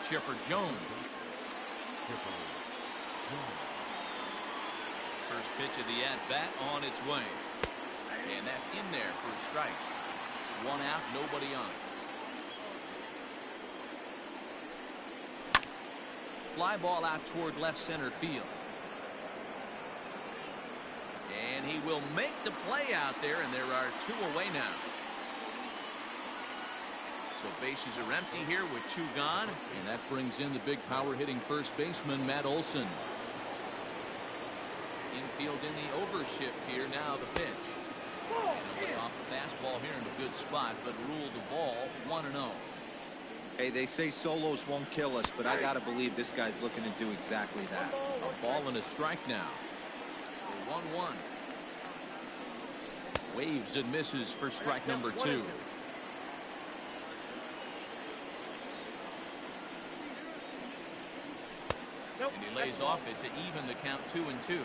Chipper Jones. First pitch of the at-bat on its way. And that's in there for a strike. One out, nobody on. Fly ball out toward left center field. And he will make the play out there, and there are two away now. So bases are empty here with two gone, and that brings in the big power hitting first baseman Matt Olson. Infield in the overshift here. Now the pitch. And away off the fastball here in a good spot, but ruled the ball 1-0. Hey, they say solos won't kill us, but I gotta believe this guy's looking to do exactly that. A ball and a strike now. 1-1. Waves and misses for strike number 2. And he lays off it to even the count 2-2.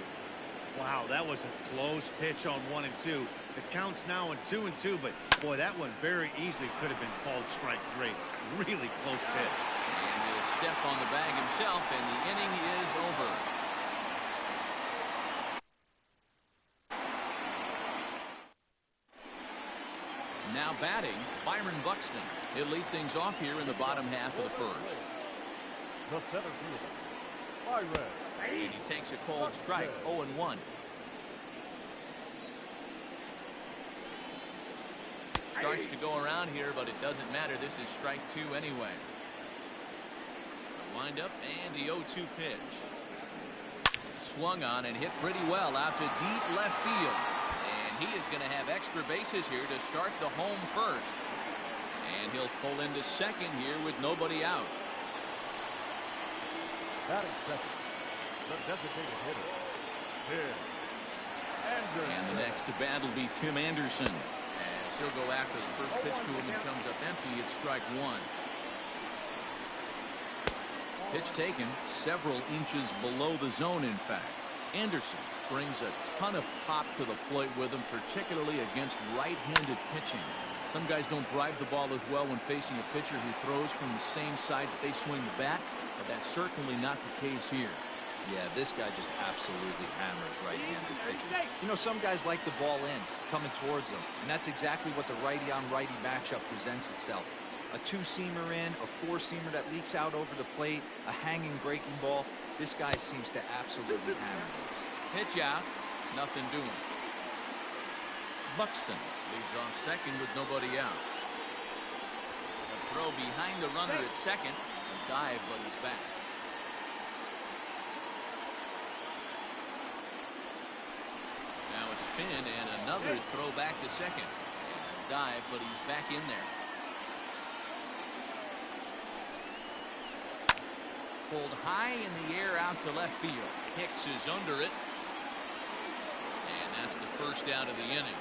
Wow, that was a close pitch on 1 and 2. The count's now in 2 and 2, but boy, that one very easily could have been called strike 3. Really close pitch. And he'll step on the bag himself, and the inning is over. Now batting, Byron Buxton. He'll lead things off here in the bottom half of the first. The center fielder, Byron. And he takes a cold strike, 0-1. Starts to go around here, but it doesn't matter. This is strike 2 anyway. The windup and the 0-2 pitch. Swung on and hit pretty well out to deep left field. And he is going to have extra bases here to start the home first. And he'll pull into second here with nobody out. Batting second, the designated hitter, Tim Anderson. And the next to bat will be Tim Anderson, as he'll go after the first pitch to him and comes up empty. It's strike 1. Pitch taken several inches below the zone, in fact. Anderson brings a ton of pop to the plate with him, particularly against right-handed pitching. Some guys don't drive the ball as well when facing a pitcher who throws from the same side that they swing the bat, but that's certainly not the case here. Yeah, this guy just absolutely hammers right-handed pitching. You know, some guys like the ball in, coming towards them, and that's exactly what the righty-on-righty matchup presents itself. A two-seamer in, a four-seamer that leaks out over the plate, a hanging breaking ball. This guy seems to absolutely hammer those. Pitch out, nothing doing. Buxton leads off second with nobody out. A throw behind the runner at second. A dive, but he's back. Now a spin and another throw back to second. And a dive, but he's back in there. Pulled high in the air out to left field. Hicks is under it. And that's the first out of the inning.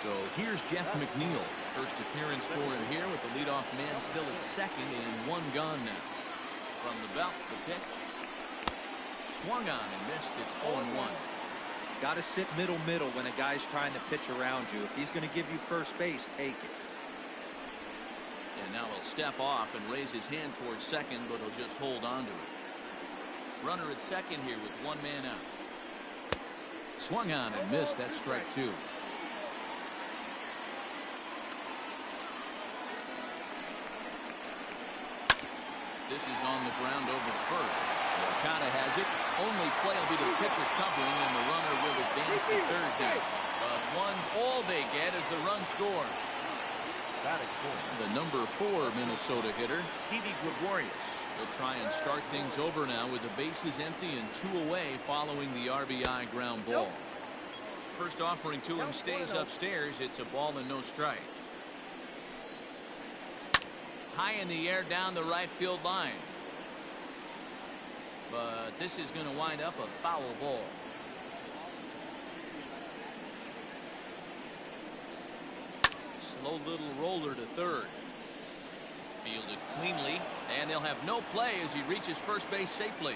So here's Jeff McNeil. First appearance for him here with the leadoff man still at second and one gone now. From the belt, the pitch. Swung on and missed. It's 0-1. Got to sit middle when a guy's trying to pitch around you. If he's going to give you first base, take it. And now he'll step off and raise his hand towards second, but he'll just hold on to it. Runner at second here with one man out. Swung on and missed. That's strike 2. This is on the ground over the first. Okada has it. Only play will be the pitcher covering, and the runner will advance to third down. But one's all they get as the run scores. The number 4 Minnesota hitter, Didi Gregorius. They'll try and start things over now with the bases empty and 2 away following the RBI ground ball. First offering to him stays upstairs. It's a ball and no strikes. High in the air down the right field line. But this is going to wind up a foul ball. Slow little roller to third. Fielded cleanly, and they'll have no play as he reaches first base safely.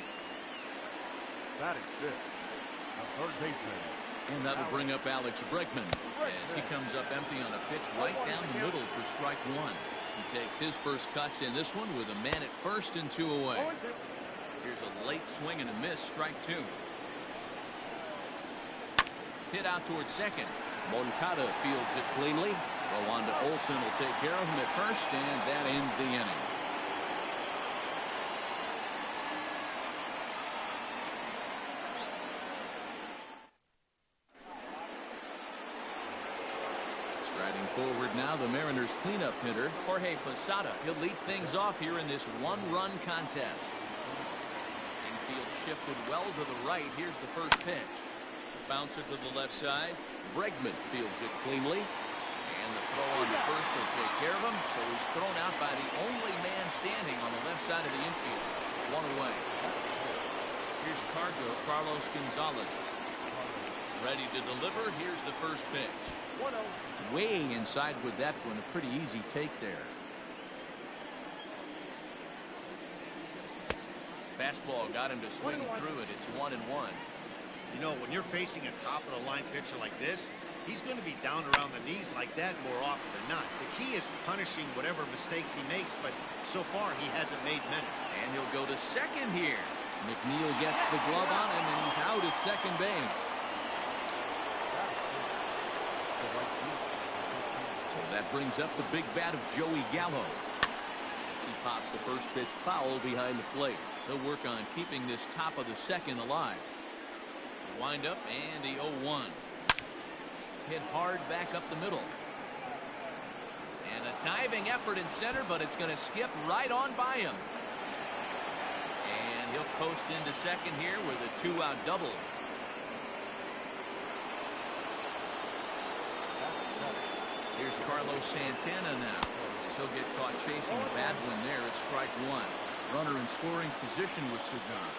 Batting fifth, the third baseman, And that'll bring up Alex Bregman as he comes up empty on a pitch right down the middle for strike one. He takes his first cuts in this one with a man at first and 2 away. Here's a late swing and a miss, strike two. Hit out towards second. Moncada fields it cleanly. Rwanda Olsen will take care of him at first, and that ends the inning. Striding forward now, the Mariners cleanup hitter, Jorge Posada. He'll lead things off here in this one-run contest. Infield shifted well to the right. Here's the first pitch. Bouncer to the left side. Bregman fields it cleanly. And the throw on the first will take care of him. So he's thrown out by the only man standing on the left side of the infield. One away. Here's Carlos Gonzalez. Ready to deliver. Here's the first pitch. Weighing inside with that one. A pretty easy take there. Fastball got him to swing through it. It's 1-1. You know, when you're facing a top-of-the-line pitcher like this, he's going to be down around the knees like that more often than not. The key is punishing whatever mistakes he makes, but so far he hasn't made many. And he'll go to second here. McNeil gets the glove on him, and he's out at second base. So that brings up the big bat of Joey Gallo. As he pops the first pitch foul behind the plate. They'll work on keeping this top of the second alive. Wind up and the 0-1. Hit hard back up the middle. And a diving effort in center, but it's going to skip right on by him. And he'll post into second here with a 2-out double. Here's Carlos Santana now. He'll get caught chasing a bad one there at strike one. Runner in scoring position with Sagan.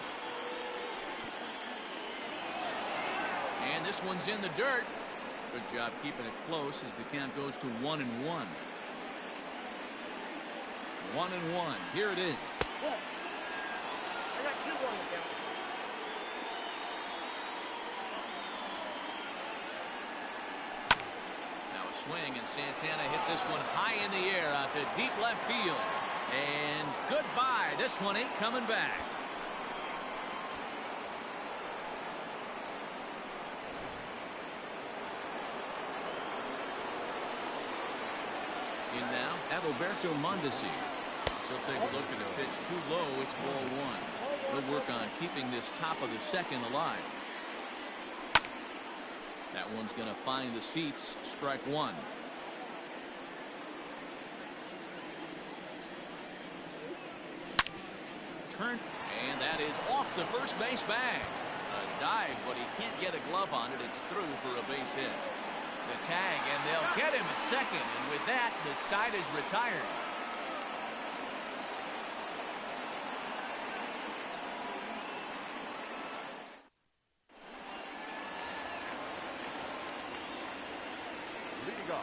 And this one's in the dirt. Good job keeping it close as the count goes to 1-1. 1-1. Here it is. I got 2-1 to count. Now a swing, and Santana hits this one high in the air out to deep left field. And goodbye. This one ain't coming back. In now, Adalberto Mondesi. He'll take a look at the pitch too low. It's ball one. He'll work on keeping this top of the second alive. That one's going to find the seats. Strike one. Turn, and that is off the first base bag. A dive, but he can't get a glove on it. It's through for a base hit. The tag, and they'll get him at second, and with that, the side is retired.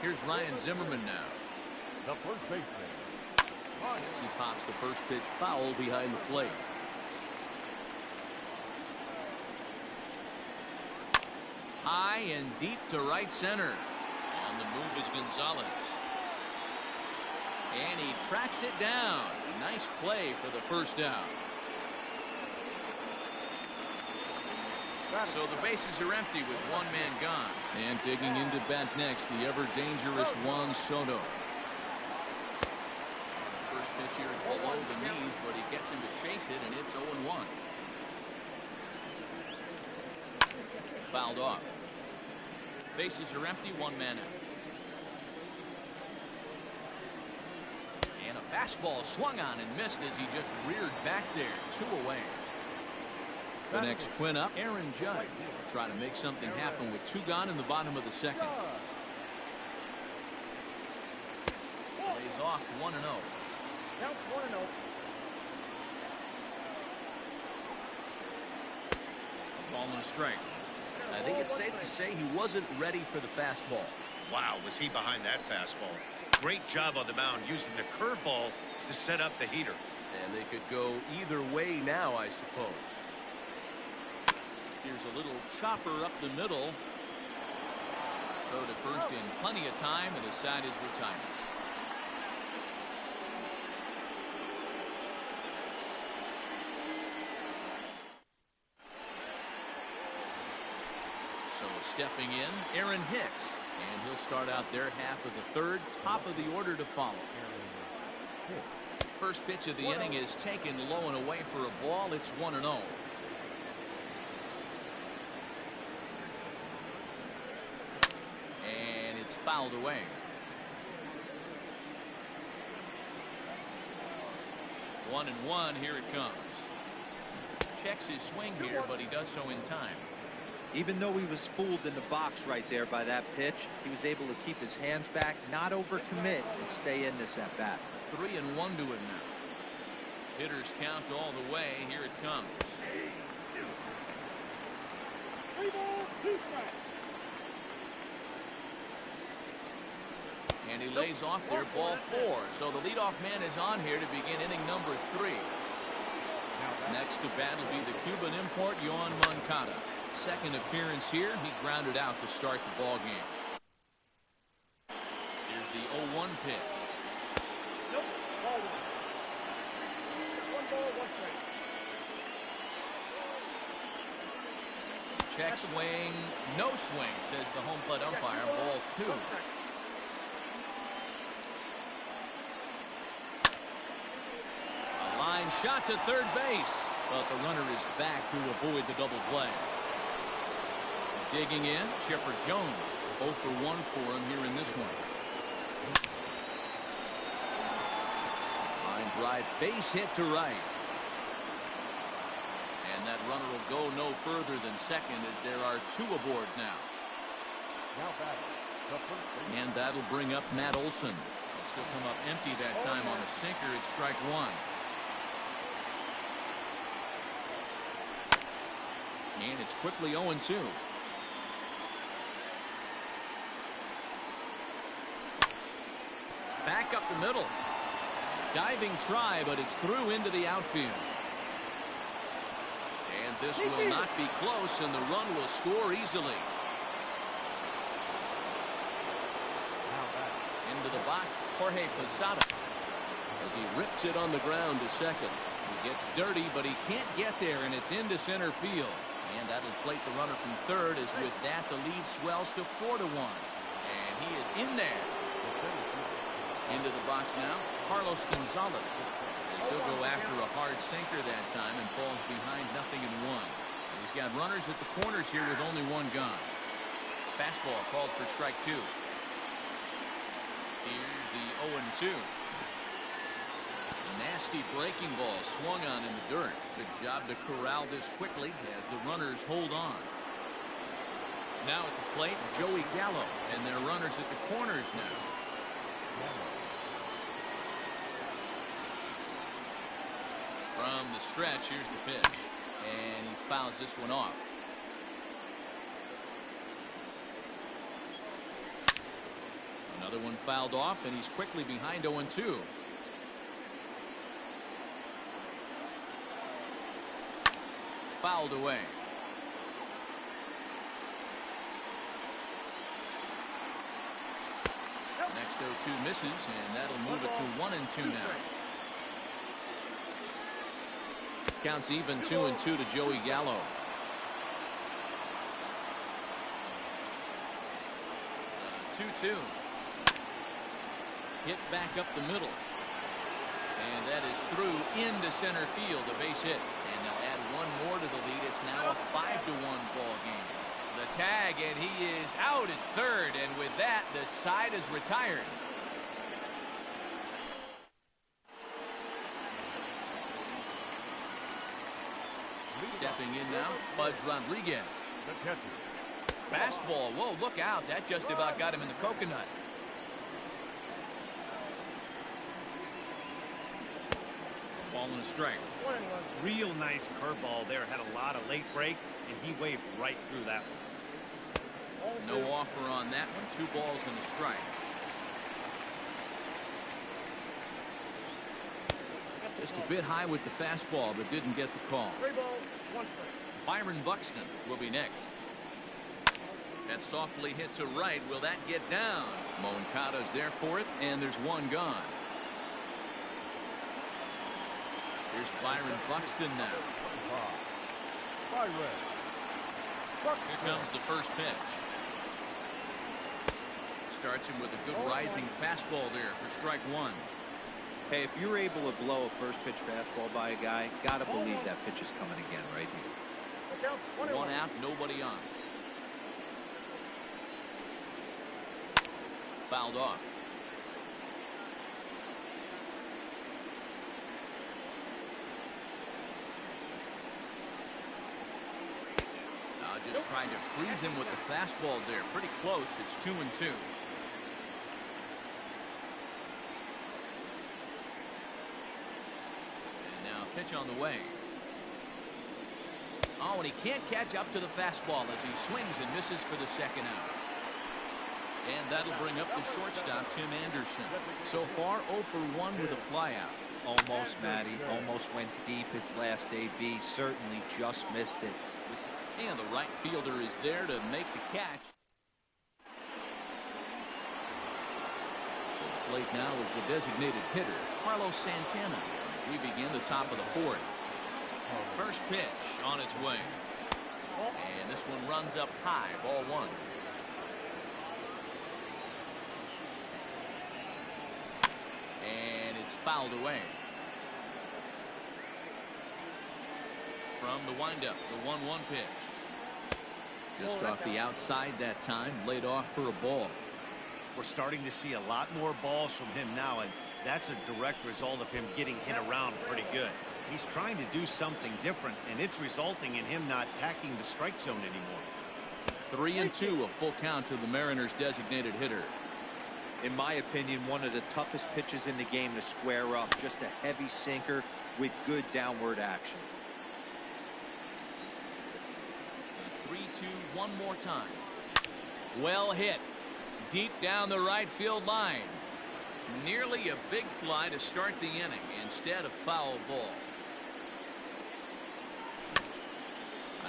Here's Ryan Zimmerman now. The first baseman. As he pops the first pitch foul behind the plate. High and deep to right center. On the move is Gonzalez. And he tracks it down. Nice play for the first out. So the bases are empty with one man gone. And digging into bat next, the ever-dangerous Juan Soto. First pitch here is below the knees, but he gets him to chase it, and it's 0-1. Fouled off. Bases are empty, one man out. And a fastball swung on and missed as he just reared back there. 2 away. The next twin up, Aaron Judge. Try to make something happen with 2 gone in the bottom of the second. Lays off 1-0. Count 1-0. Ball and a strike. I think it's safe to say he wasn't ready for the fastball. Wow, was he behind that fastball. Great job on the mound using the curveball to set up the heater. And they could go either way now, I suppose. Here's a little chopper up the middle. Throw to first in plenty of time, and the side is retired. So stepping in, Aaron Hicks. And he'll start out their half of the third. Top of the order to follow. First pitch of the inning is taken low and away for a ball. It's 1-0. And it's fouled away. One and one. Here it comes. Checks his swing here, but he does so in time. Even though he was fooled in the box right there by that pitch, he was able to keep his hands back, not overcommit, and stay in this at bat. 3-1 to him now. Hitters count all the way. Here it comes. 3 balls, 2 strikes. And he lays off there, ball 4. So the leadoff man is on here to begin inning number 3. Next to bat will be the Cuban import, Yoan Moncada. Second appearance here. He grounded out to start the ball game. Here's the 0-1 pitch. Nope, ball 1. 1 ball, 1 strike. Check swing, no swing, says the home plate umpire. Ball 2. A line shot to third base, but the runner is back to avoid the double play. Digging in, Chipper Jones. 0 for 1 for him here in this one. Line drive, base hit to right. And that runner will go no further than second as there are 2 aboard now. And that'll bring up Matt Olson. He'll come up empty that time on a sinker. It's strike 1. And it's quickly 0-2. Back up the middle. Diving try, but it's through into the outfield. And this will not be close, and the run will score easily. Into the box, Jorge Posada. As he rips it on the ground to second. He gets dirty, but he can't get there, and it's into center field. And that'll plate the runner from third, as with that the lead swells to 4-1. And he is in there. Into the box now, Carlos Gonzalez. As he'll go after a hard sinker that time and falls behind 0-1. And he's got runners at the corners here with only 1 gone. Fastball called for strike 2. Here's the 0-2. Nasty breaking ball swung on in the dirt. Good job to corral this quickly as the runners hold on. Now at the plate, Joey Gallo, and their runners at the corners now. From the stretch, here's the pitch. And he fouls this one off. Another one fouled off, and he's quickly behind 0-2. Fouled away. Next 0-2 misses, and that'll move it to 1-2 now. Counts even 2-2 to Joey Gallo. 2-2. Hit back up the middle. And that is through into center field, a base hit. And they'll add 1 more to the lead. It's now a 5-1 ball game. The tag, and he is out at third. And with that, the side is retired. Stepping in now, Pudge Rodriguez. Fastball. Whoa, look out. That just about got him in the coconut. Ball and a strike. Real nice curveball there. Had a lot of late break, and he waved right through that one. No offer on that one. 2 balls and a strike. Just a bit high with the fastball, but didn't get the call. 3 balls, 1 strike. Byron Buxton will be next. That's softly hit to right. Will that get down? Moncada's there for it, and there's one gone. Here's Byron Buxton now. By red. Here comes the first pitch. Starts him with a good rising fastball there for strike one. Hey, if you're able to blow a first pitch fastball by a guy, gotta believe that pitch is coming again right here. One out, nobody on. Fouled off. Just trying to freeze him with the fastball there. Pretty close. It's 2-2. And now pitch on the way. Oh, and he can't catch up to the fastball as he swings and misses for the second out. And that'll bring up the shortstop, Tim Anderson. So far, 0 for 1 with a flyout. Almost, Matty. Almost went deep his last AB. Certainly just missed it. And the right fielder is there to make the catch. So the plate now is the designated hitter, Carlos Santana, as we begin the top of the fourth. First pitch on its way. And this one runs up high, ball one. And it's fouled away. From the windup, the 1-1 pitch. Just off the outside that time, laid off for a ball. We're starting to see a lot more balls from him now, and that's a direct result of him getting hit around pretty good. He's trying to do something different, and it's resulting in him not attacking the strike zone anymore. 3-2, a full count to the Mariners' designated hitter. In my opinion, one of the toughest pitches in the game to square up. Just a heavy sinker with good downward action. 3-2 one more time. Well hit. Deep down the right field line. Nearly a big fly to start the inning. Instead, a foul ball.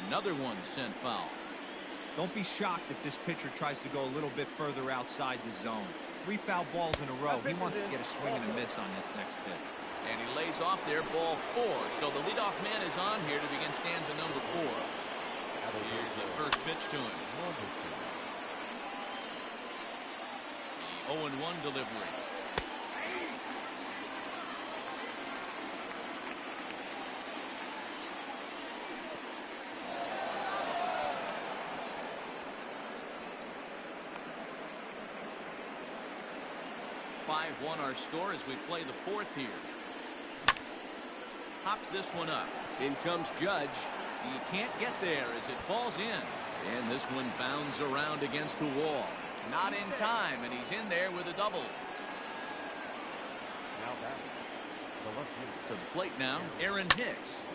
Another one sent foul. Don't be shocked if this pitcher tries to go a little bit further outside the zone. 3 foul balls in a row. He wants to get a swing and a miss on this next pitch. And he lays off there, ball 4. So the leadoff man is on here to begin stanza number 4. Here's the first pitch to him. The 0-1 delivery. Won our score as we play the fourth here. Hops this one up. In comes Judge. He can't get there as it falls in. And this one bounds around against the wall. Not in time, and he's in there with a double. To the plate now, Aaron Hicks.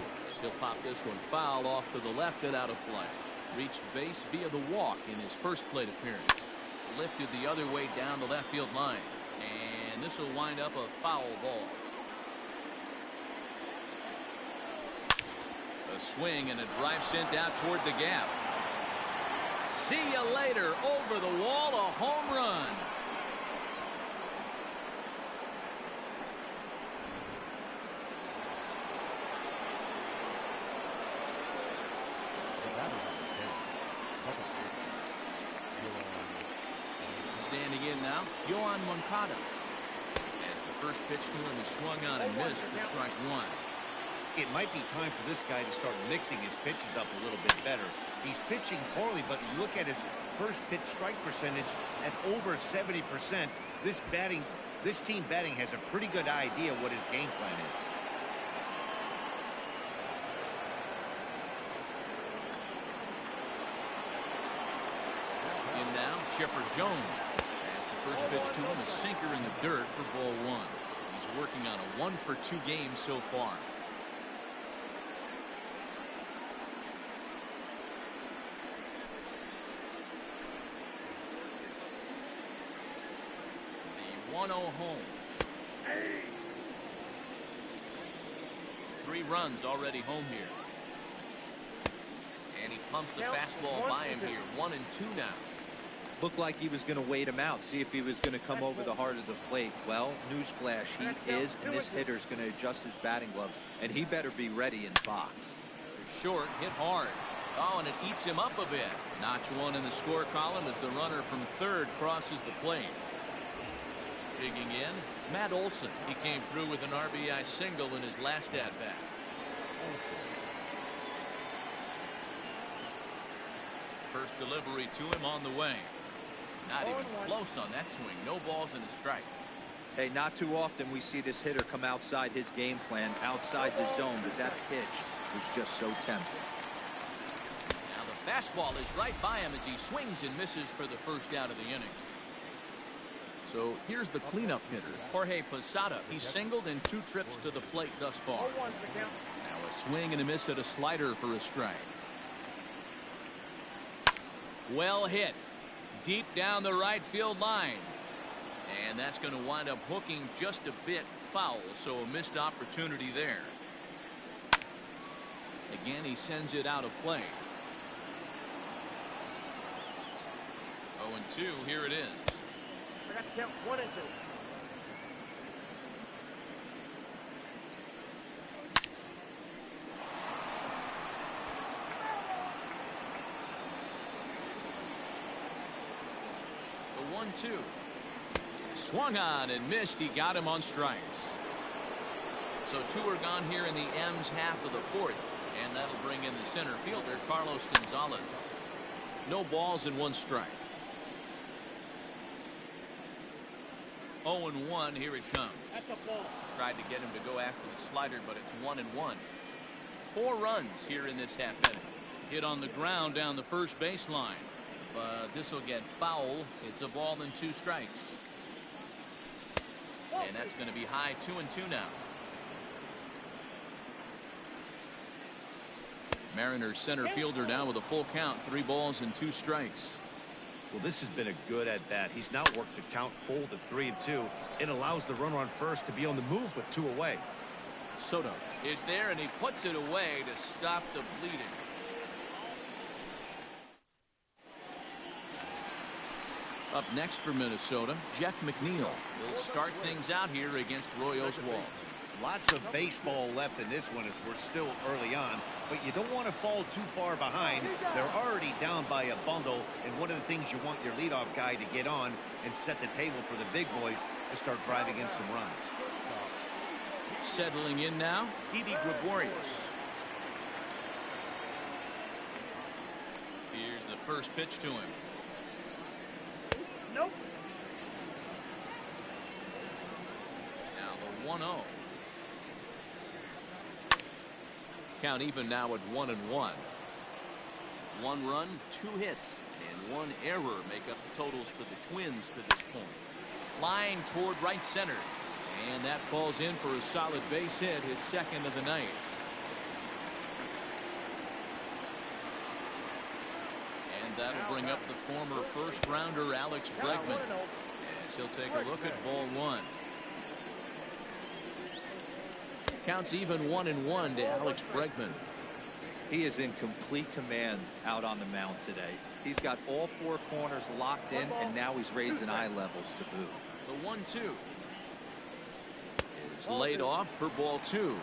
He'll pop this one foul off to the left and out of play. Reached base via the walk in his first plate appearance. Lifted the other way down the left field line. And this will wind up a foul ball. A swing and a drive sent out toward the gap. See you later. Over the wall, a home run. Standing in now, Yohan Moncada. As the first pitch to him is swung on and missed for strike one. It might be time for this guy to start mixing his pitches up a little bit better. He's pitching poorly, but you look at his first pitch strike percentage at over 70%. This team batting has a pretty good idea what his game plan is. In now, Chipper Jones. As the first pitch to him, a sinker in the dirt for ball one. He's working on a 1-for-2 game so far. The 1-0 home. 3 runs already home here. And he pumps the fastball by him here. 1-2 now. Looked like he was going to wait him out, see if he was going to come over the heart of the plate. Well, newsflash, he is, and this hitter's going to adjust his batting gloves, and he better be ready in the box. Short, hit hard. Oh, and it eats him up a bit. Notch one in the score column as the runner from third crosses the plate. Digging in, Matt Olson. He came through with an RBI single in his last at-bat. First delivery to him on the way. Not even close on that swing. No balls and a strike. Hey, not too often we see this hitter come outside his game plan, outside the zone, but that pitch was just so tempting. Now the fastball is right by him as he swings and misses for the first out of the inning. So here's the cleanup hitter, Jorge Posada. He's singled in 2 trips to the plate thus far. Now a swing and a miss at a slider for a strike. Well hit. Deep down the right field line. And that's going to wind up hooking just a bit foul, so a missed opportunity there. Again, he sends it out of play. 0-2, here it is. I got to count 1 and 2. The 1-2. Swung on and missed. He got him on strikes. So 2 are gone here in the M's half of the 4th. And that'll bring in the center fielder, Carlos Gonzalez. No balls and 1 strike. 0-1, here it comes. Tried to get him to go after the slider, but it's 1-1. 4 runs here in this half inning. Hit on the ground down the first baseline. But this will get foul. It's a ball and 2 strikes. And that's going to be high 2-2 now. Mariners center fielder down with a full count, 3 balls and 2 strikes. Well, this has been a good at-bat. He's now worked the count full to 3-2. It allows the runner on first to be on the move with 2 away. Soto is there, and he puts it away to stop the bleeding. Up next for Minnesota, Jeff McNeil will start things out here against Roy Oswalt. Lots of baseball left in this one as we're still early on, but you don't want to fall too far behind. They're already down by a bundle, and one of the things you want your leadoff guy to get on and set the table for the big boys to start driving in some runs. Settling in now, Didi Gregorius. Here's the first pitch to him. Nope. Now the 1-0. Count even now at 1-1. 1 run, 2 hits, and 1 error make up the totals for the Twins to this point. Line toward right center, and that falls in for a solid base hit, his 2nd of the night. And that'll bring up the former first-rounder Alex Bregman, as he'll take a look at ball 1. Counts even 1-1 to Alex Bregman. He is in complete command out on the mound today. He's got all 4 corners locked in, and now he's raising eye levels to boot. The 1-2 is laid off for ball 2.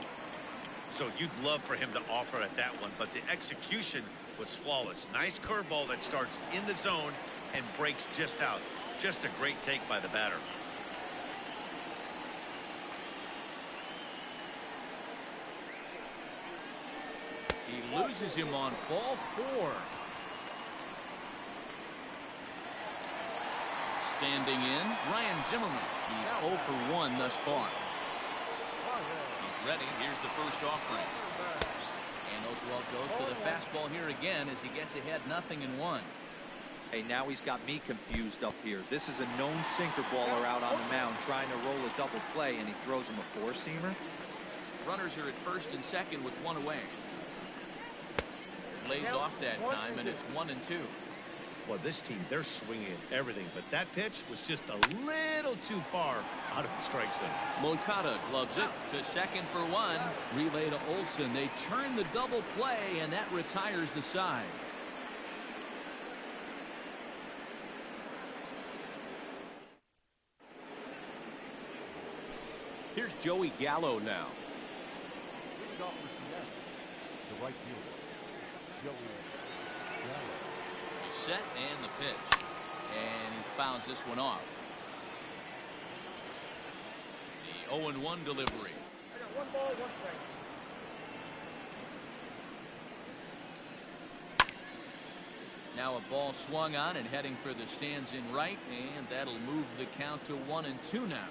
So you'd love for him to offer at that one, but the execution was flawless. Nice curveball that starts in the zone and breaks just out. Just a great take by the batter. He loses him on ball 4. Standing in, Ryan Zimmerman. He's 0 for 1 thus far. He's ready. Here's the first offering. And Oswalt goes to the fastball here again as he gets ahead 0-1. Hey, now he's got me confused up here. This is a known sinker baller out on the mound trying to roll a double play, and he throws him a 4-seamer. Runners are at first and second with 1 away. Lays off that time, and it's 1-2. Well, this team, they're swinging at everything, but that pitch was just a little too far out of the strike zone. Moncada gloves it to second for 1. Relay to Olson. They turn the double play, and that retires the side. Here's Joey Gallo now. Leading off for Seattle, the right fielder, Joey Gallo. He's set and the pitch. And he fouls this one off. The 0-1 delivery. I got 1 ball, 1 strike. Now a ball swung on and heading for the stands in right, and that'll move the count to 1-2 now.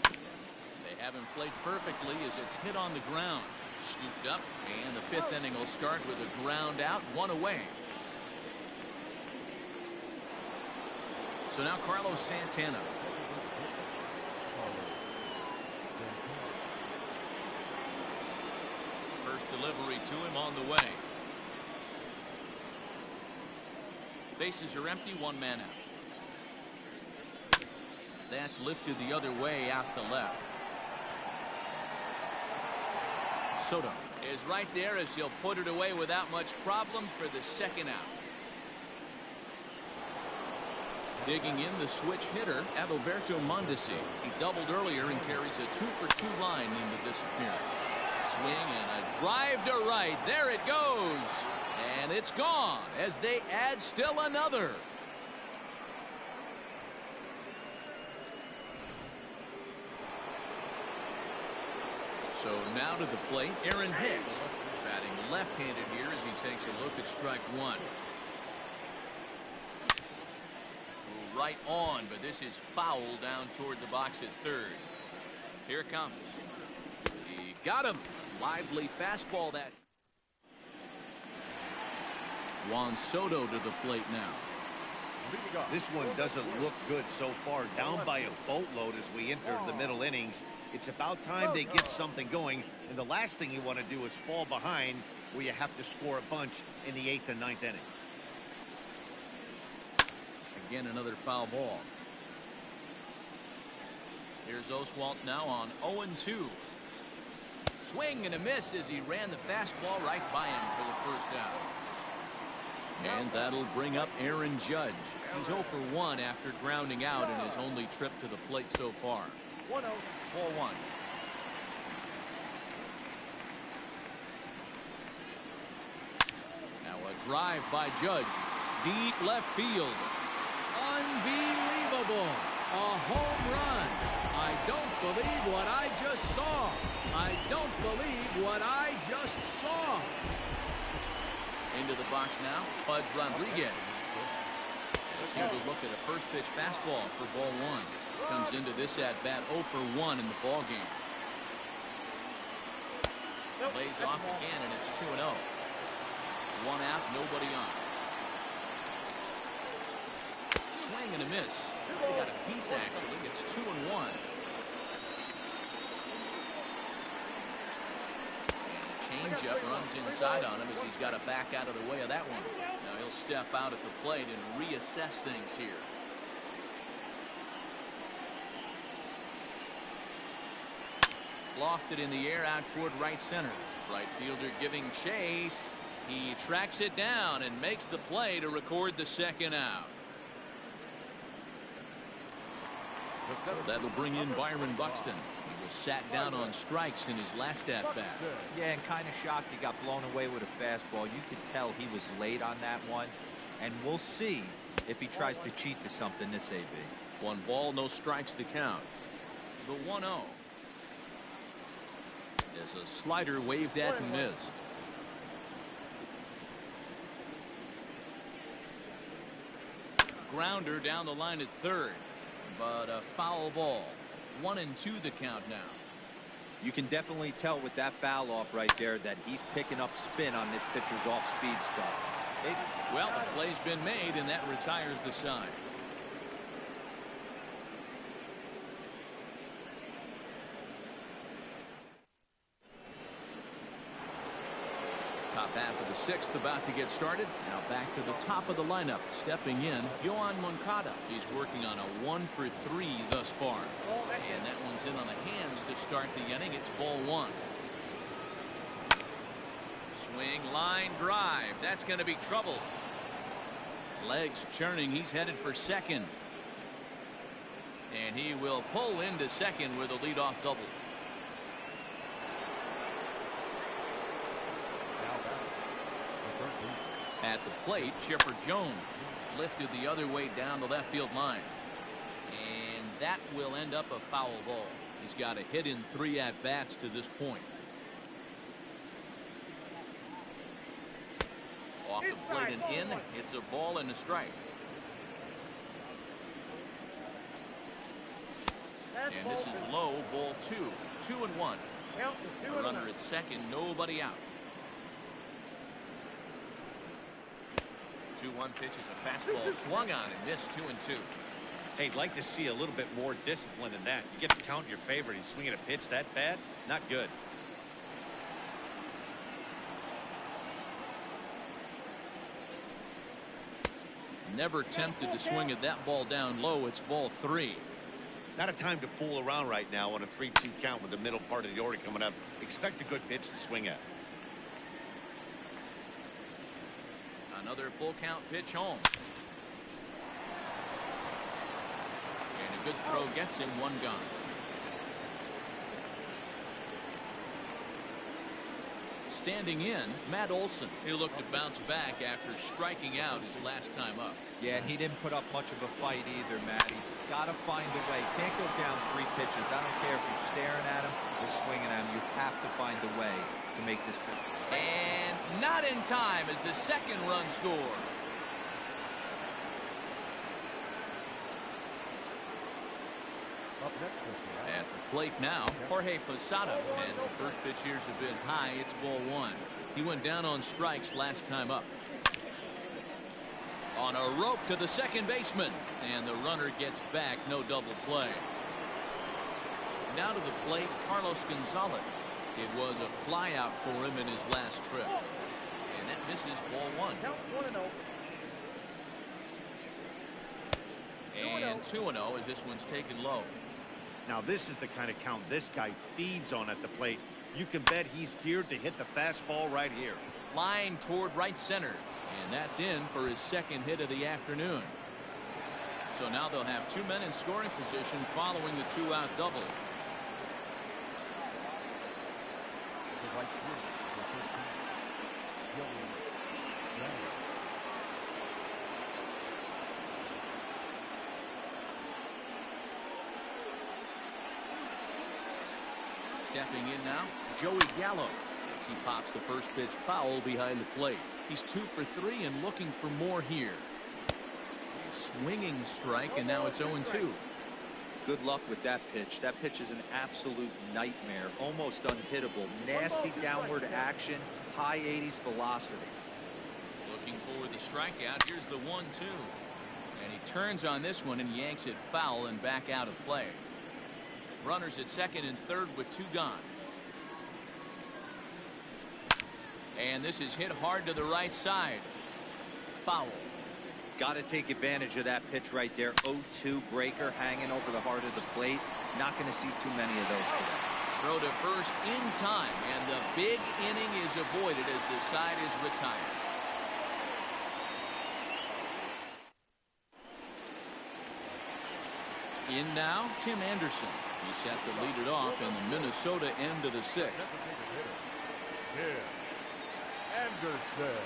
They haven't played perfectly as it's hit on the ground. Scooped up, and the 5th inning will start with a ground out, 1 away. So now Carlos Santana. First delivery to him on the way. Bases are empty, 1 man out. That's lifted the other way out to left. Soto is right there as he'll put it away without much problem for the 2nd out. Digging in the switch hitter, Adalberto Mondesi. He doubled earlier and carries a 2-for-2 line into this appearance. Swing and a drive to right. There it goes. And it's gone as they add still another. So now to the plate, Aaron Hicks. Batting left-handed here as he takes a look at strike 1. Right on, but this is foul down toward the box at 3rd. Here it comes. He got him. Lively fastball that. Juan Soto to the plate now. This one doesn't look good so far. Down by a boatload as we enter the middle innings. It's about time they get something going. And the last thing you want to do is fall behind where you have to score a bunch in the 8th and 9th inning. Again, another foul ball. Here's Oswalt now on 0-2. Swing and a miss as he ran the fastball right by him for the 1st out. And that'll bring up Aaron Judge. He's 0 for 1 after grounding out in his only trip to the plate so far. 1-0. 4-1. Now a drive by Judge. Deep left field. Unbelievable. A home run. I don't believe what I just saw. I don't believe what I just saw. Into the box now, Pudge Rodriguez. As he will look at a first pitch fastball for ball 1. Comes into this at bat 0 for 1 in the ball game. Lays off again, and it's 2-0. 1 out, nobody on. Swing and a miss. They got a piece actually. It's 2-1. Changeup runs inside on him as he's got to back out of the way of that one. Now he'll step out at the plate and reassess things here. Lofted in the air out toward right center. Right fielder giving chase. He tracks it down and makes the play to record the 2nd out. So that'll bring in Byron Buxton. He was sat down on strikes in his last at-bat. Yeah, and kind of shocked he got blown away with a fastball. You could tell he was late on that one. And we'll see if he tries to cheat to something this AB. 1 ball, no strikes to count. The 1-0. As a slider waved at and missed. Grounder down the line at 3rd. But a foul ball. 1-2 the count now. You can definitely tell with that foul off right there that he's picking up spin on this pitcher's off-speed stuff. Well, the play's been made, and that retires the side. Top half of the 6th about to get started. Now back to the top of the lineup. Stepping in, Yohan Moncada. He's working on a 1 for 3 thus far. And that one's in on the hands to start the inning. It's ball 1. Swing, line, drive. That's going to be trouble. Legs churning. He's headed for 2nd. And he will pull into second with a leadoff double. At the plate, Chipper Jones lifted the other way down the left field line. And that will end up a foul ball. He's got a hit in 3 at-bats to this point. Off the plate and in. It's a ball and a strike. And this is low, ball 2. 2-1. A runner at second, nobody out. 2-1 pitch is a fastball swung on and missed. 2-2. Hey, I'd like to see a little bit more discipline in that. You get the count in your favor and he's swinging a pitch that bad. Not good. Never tempted to swing at that ball down low. It's ball 3. Not a time to fool around right now on a 3-2 count with the middle part of the order coming up. Expect a good pitch to swing at. Another full count pitch home. And a good throw gets him 1 gone. Standing in, Matt Olson. He'll look to bounce back after striking out his last time up. Yeah, and he didn't put up much of a fight either, Matty. Got to find a way. Can't go down 3 pitches. I don't care if you're staring at him or swinging at him. You have to find a way to make this pitch. And not in time as the second run scores. At the plate now, Jorge Posada. As the first pitch years have been high, it's ball 1. He went down on strikes last time up. On a rope to the second baseman, and the runner gets back. No double play. Now to the plate, Carlos Gonzalez. It was a fly out for him in his last trip, and that misses ball 1. And 2-0 as this one's taken low. Now this is the kind of count this guy feeds on at the plate. You can bet he's geared to hit the fastball right here. Line toward right center, and that's in for his second hit of the afternoon. So now they'll have 2 men in scoring position following the 2-out double. Stepping in now, Joey Gallo, as he pops the first pitch foul behind the plate. He's 2 for 3 and looking for more here. A swinging strike, and now it's 0-2. Good luck with that pitch. That pitch is an absolute nightmare. Almost unhittable. Nasty downward action. High 80s velocity. Looking for the strikeout. Here's the 1-2. And he turns on this one and yanks it foul and back out of play. Runners at second and third with 2 gone. And this is hit hard to the right side. Foul. Got to take advantage of that pitch right there. 0-2 breaker hanging over the heart of the plate. Not going to see too many of those today. Throw to first in time, and the big inning is avoided as the side is retired. In now, Tim Anderson. He's set to lead it off in the Minnesota end of the 6th. Anderson.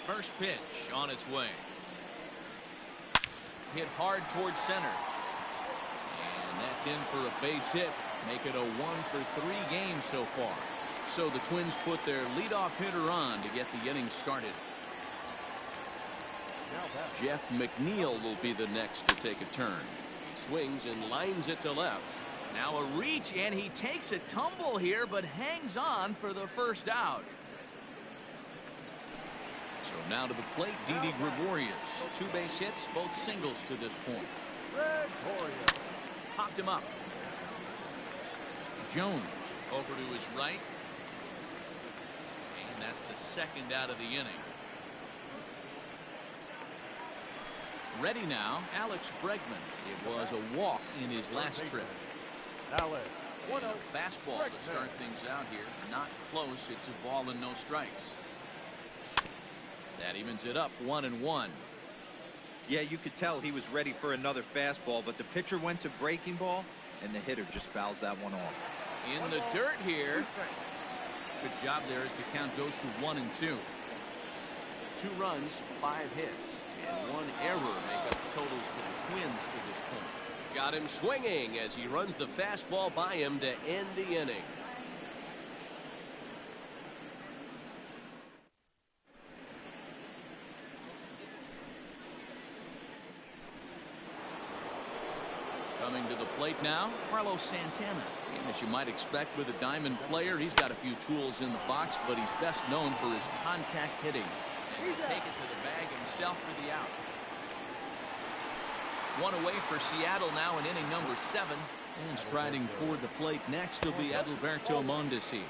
First pitch on its way. Hit hard towards center. And that's in for a base hit. Make it a 1 for 3 game so far. So the Twins put their leadoff hitter on to get the inning started. Jeff McNeil will be the next to take a turn. He swings and lines it to left. Now a reach, and he takes a tumble here, but hangs on for the first out. So now to the plate, Didi Gregorius. 2 base hits, both singles to this point. Popped him up. Jones over to his right. And that's the second out of the inning. Ready now, Alex Bregman. It was a walk in his last trip. Alex. And a fastball to start things out here. Not close. It's a ball and no strikes. That evens it up 1-1. Yeah, you could tell he was ready for another fastball, but the pitcher went to breaking ball, and the hitter just fouls that one off. In the dirt here. Good job there as the count goes to 1-2. 2 runs, 5 hits, and 1 error make up the totals for the Twins to this point. Got him swinging as he runs the fastball by him to end the inning. Coming to the plate now, Carlos Santana. And as you might expect with a diamond player, he's got a few tools in the box, but he's best known for his contact hitting. And he'll take it to the bag himself for the out. One away for Seattle now in inning number 7. And striding toward the plate next will be Adalberto Mondesi.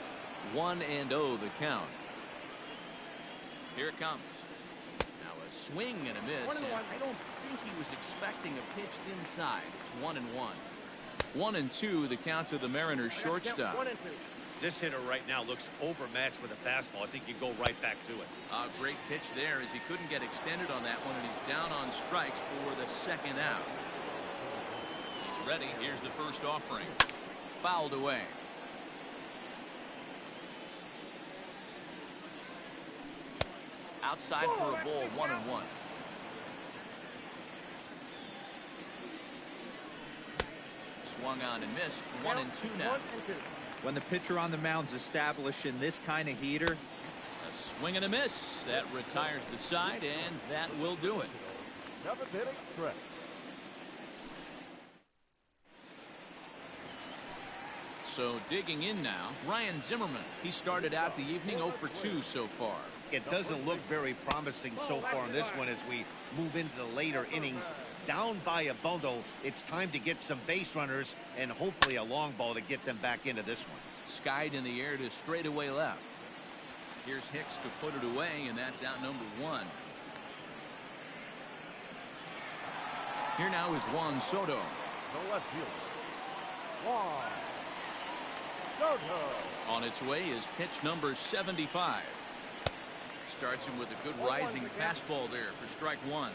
1-0 the count. Here it comes. Now a swing and a miss. And I don't think he was expecting a pitch inside. It's 1-1. 1-2 the count to the Mariners shortstop. This hitter right now looks overmatched with a fastball. I think you go right back to it. A great pitch there as he couldn't get extended on that one, and he's down on strikes for the second out. He's ready. Here's the first offering. Fouled away. Outside for a ball, 1-1. Swung on and missed. 1-2 now. When the pitcher on the mound's establishing this kind of heater. A swing and a miss. That retires the side, and that will do it. 7th inning stretch. So digging in now, Ryan Zimmerman. He started out the evening 0 for 2 so far. It doesn't look very promising so far in this one as we move into the later innings. Down by a bundle, it's time to get some base runners and hopefully a long ball to get them back into this one. Skied in the air to straightaway left. Here's Hicks to put it away, and that's out number 1. Here now is Juan Soto. No left field. Juan Soto. On its way is pitch number 75. Starts him with a good rising fastball there for strike 1.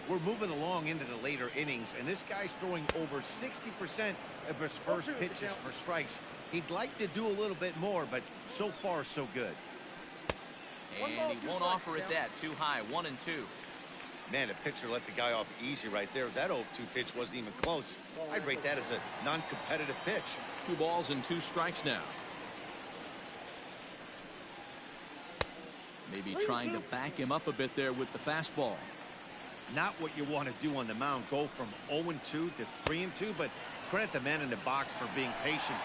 We're moving along into the later innings, and this guy's throwing over 60% of his first pitches for strikes. He'd like to do a little bit more, but so far so good. And he won't offer it that. Too high. 1-2. Man, the pitcher let the guy off easy right there. That 0-2 pitch wasn't even close. I'd rate that as a non-competitive pitch. 2 balls and 2 strikes now. Maybe trying to back him up a bit there with the fastball. Not what you want to do on the mound. Go from 0-2 to 3-2, but credit the man in the box for being patient,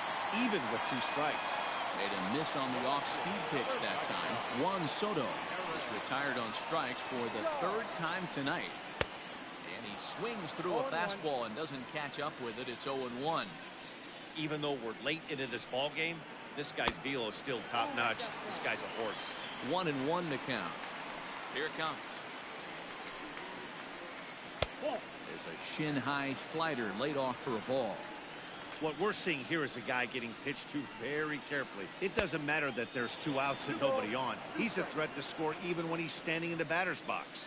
even with 2 strikes. Made a miss on the off-speed pitch that time. Juan Soto is retired on strikes for the 3rd time tonight. And he swings through a fastball and doesn't catch up with it. It's 0-1. Even though we're late into this ball game, this guy's velo is still top-notch. This guy's a horse. 1-1 to count. Here it comes. There's a shin-high slider laid off for a ball. What we're seeing here is a guy getting pitched to very carefully. It doesn't matter that there's 2 outs and nobody on. He's a threat to score even when he's standing in the batter's box.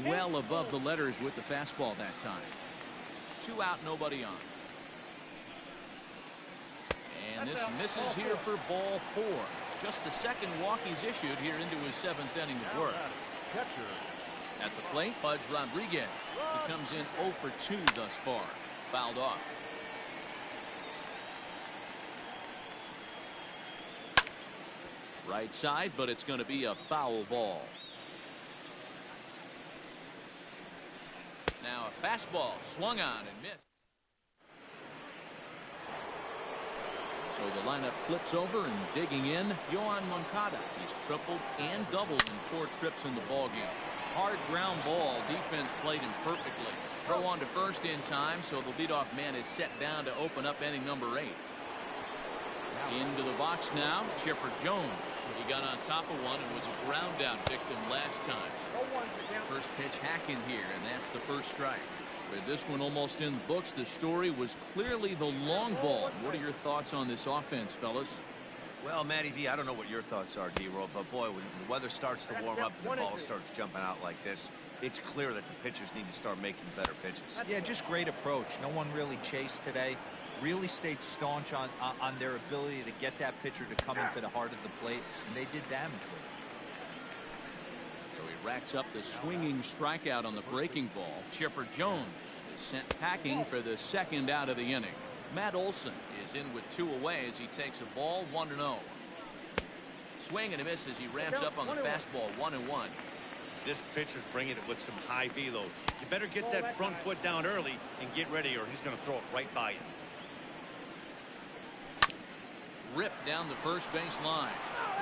Well above the letters with the fastball that time. 2 out, nobody on. And this misses here for ball 4. Just the 2nd walk he's issued here into his 7th inning of work. At the plate, Pudge Rodriguez, who comes in 0 for 2 thus far. Fouled off. Right side, but it's going to be a foul ball. Now a fastball swung on and missed. So the lineup flips over, and digging in, Yohan Moncada. He's tripled and doubled in 4 trips in the ballgame. Hard ground ball. Defense played him perfectly. Throw on to first in time, so the leadoff man is set down to open up inning number 8. Into the box now, Chipper Jones. He got on top of one and was a ground out victim last time. First pitch hacking here, and that's the first strike. With this one almost in the books, the story was clearly the long ball. What are your thoughts on this offense, fellas? Well, Matty V, I don't know what your thoughts are, D-Roll, but boy, when the weather starts to warm up and the ball starts jumping out like this, it's clear that the pitchers need to start making better pitches. Yeah, just great approach. No one really chased today. Really stayed staunch on their ability to get that pitcher to come into the heart of the plate, and they did damage with it. So he racks up the swinging strikeout on the breaking ball. Chipper Jones is sent packing for the second out of the inning. Matt Olson is in with 2 away as he takes a ball 1-0. Swing and a miss as he ramps up on the fastball 1-1. This pitcher's bringing it with some high velo. You better get that front foot down early and get ready, or he's going to throw it right by you. Ripped down the first base line,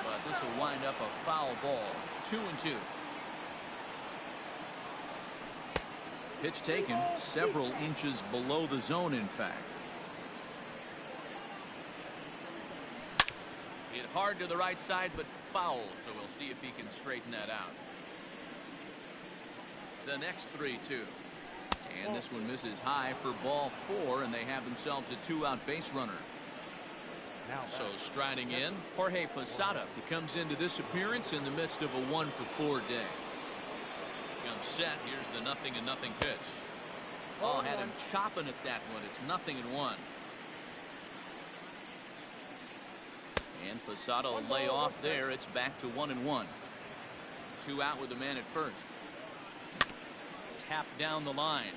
but this will wind up a foul ball. 2-2. Pitch taken several inches below the zone, in fact. Hit hard to the right side, but foul, so we'll see if he can straighten that out. The next 3-2. And this one misses high for ball 4, and they have themselves a 2-out base runner. So striding in, Jorge Posada. He comes into this appearance in the midst of a 1-for-4 day. Comes set. Here's the 0-0 pitch. Oh, had him chopping at that one. It's 0-1. And Posada will lay off there. It's back to 1-1. 2 out with the man at first. Tap down the line.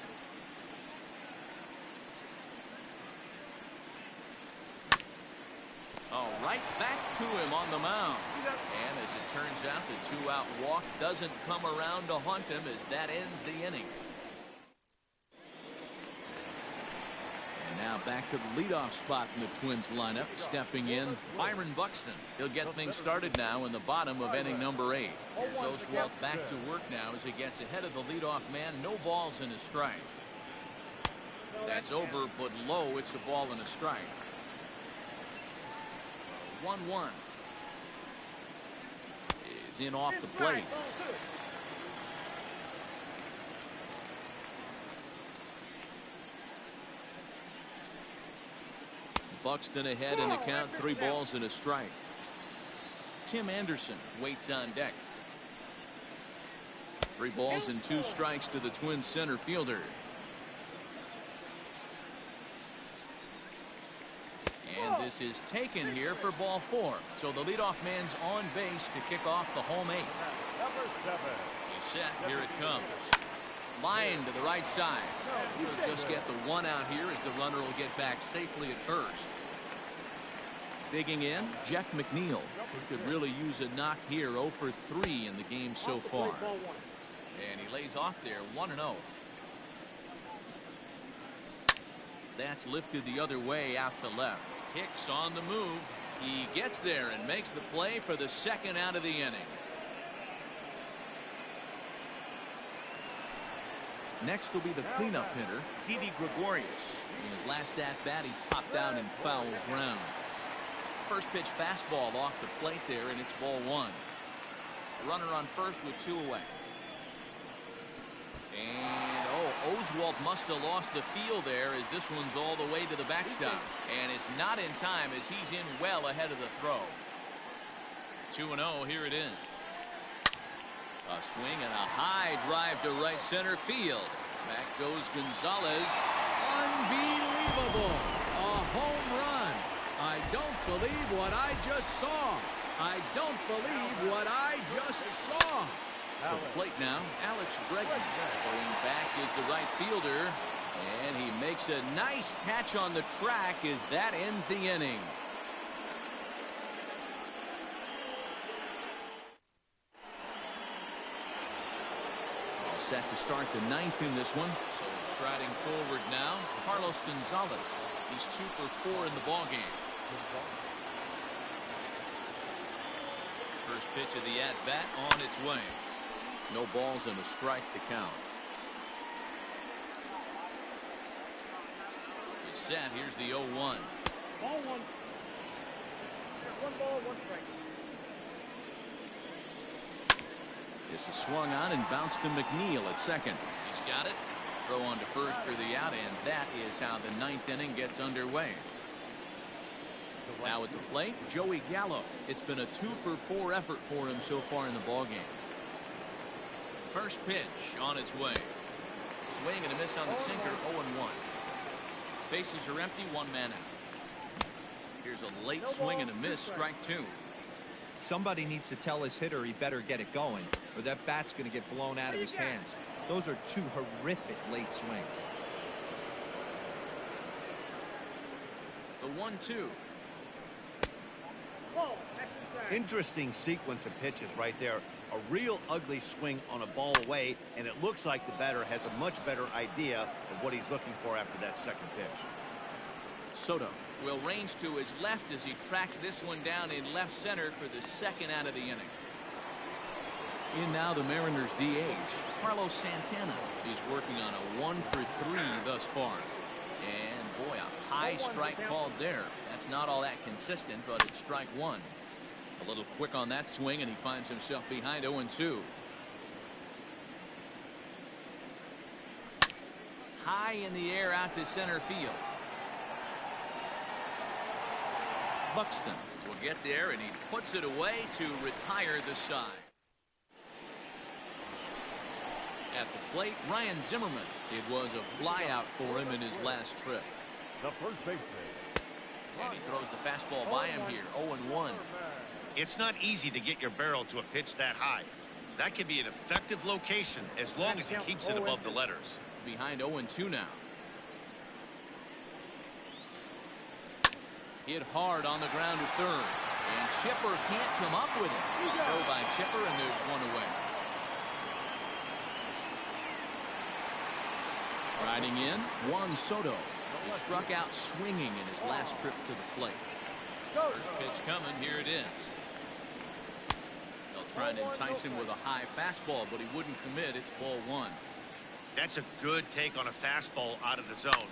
Oh, right back to him on the mound. And as it turns out, the 2-out walk doesn't come around to haunt him as that ends the inning. And now back to the leadoff spot in the Twins lineup. Stepping in, Byron Buxton. He'll get things started now in the bottom of inning number 8. Here's Oswalt back to work now as he gets ahead of the leadoff man. No balls and a strike. That's over, but low. It's a ball and a strike. 1-1 is in off the plate. Buxton ahead in the count, 3 balls and a strike. Tim Anderson waits on deck. 3 balls and 2 strikes to the Twins center fielder. And this is taken here for ball 4. So the leadoff man's on base to kick off the home 8. He's set. Here it comes. Line to the right side. He'll just get the 1 out here as the runner will get back safely at first. Digging in, Jeff McNeil. He could really use a knock here. 0 for 3 in the game so far. And he lays off there. 1-0. That's lifted the other way out to left. Hicks on the move. He gets there and makes the play for the second out of the inning. Next will be the cleanup hitter, Didi Gregorius. In his last at-bat, he popped out in foul ground. First pitch fastball off the plate there, and it's ball 1. Runner on first with 2 away. And, Oswalt must have lost the field there as this one's all the way to the backstop. And it's not in time as he's in well ahead of the throw. 2-0, here it is. A swing and a high drive to right center field. Back goes Gonzalez. Unbelievable. A home run. I don't believe what I just saw. I don't believe what I just saw. To the plate now, Alex Bregman. Going back is the right fielder. And he makes a nice catch on the track as that ends the inning. All set to start the 9th in this one. So striding forward now, Carlos Gonzalez. He's 2 for 4 in the ballgame. First pitch of the at-bat on its way. No balls and a strike to count. He's set. Here's the 0-1. Ball 1. 1 ball, 1 strike. This is swung on and bounced to McNeil at second. He's got it. Throw on to first for the out, and that is how the 9th inning gets underway. Now at the plate, Joey Gallo. It's been a 2-for-4 effort for him so far in the ballgame. First pitch on its way. Swing and a miss on the sinker, 0-1. Bases are empty, one man out. Here's a late swing and a miss, strike 2. Somebody needs to tell his hitter he better get it going, or that bat's going to get blown out of his hands. Those are 2 horrific late swings. The 1-2. Interesting sequence of pitches right there. A real ugly swing on a ball away, and it looks like the batter has a much better idea of what he's looking for after that second pitch. Soto will range to his left as he tracks this one down in left center for the second out of the inning. In now the Mariners DH, Carlos Santana. He's working on a 1-for-3 thus far. And boy, a high strike called there. That's not all that consistent, but it's strike 1. A little quick on that swing, and he finds himself behind 0-2. High in the air out to center field. Buxton will get there, and he puts it away to retire the side. At the plate, Ryan Zimmerman. It was a flyout for him in his last trip. The first baseman. And he throws the fastball by him here, 0-1. It's not easy to get your barrel to a pitch that high. That can be an effective location as long as he keeps it above the letters. Behind 0-2 now. Hit hard on the ground to third. And Chipper can't come up with it. Throw by Chipper, and there's one away. Riding in, Juan Soto. He struck out swinging in his last trip to the plate. First pitch coming, here it is. They'll try and entice him with a high fastball, but he wouldn't commit. It's ball 1. That's a good take on a fastball out of the zone.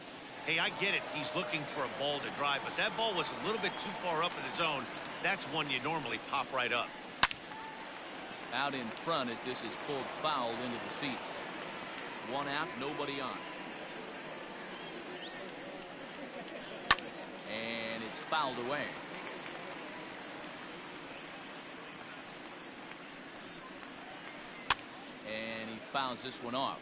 Hey, I get it. He's looking for a ball to drive, but that ball was a little bit too far up in the zone. That's one you normally pop right up. Out in front as this is pulled foul into the seats. One out, nobody on. And it's fouled away. And he fouls this one off.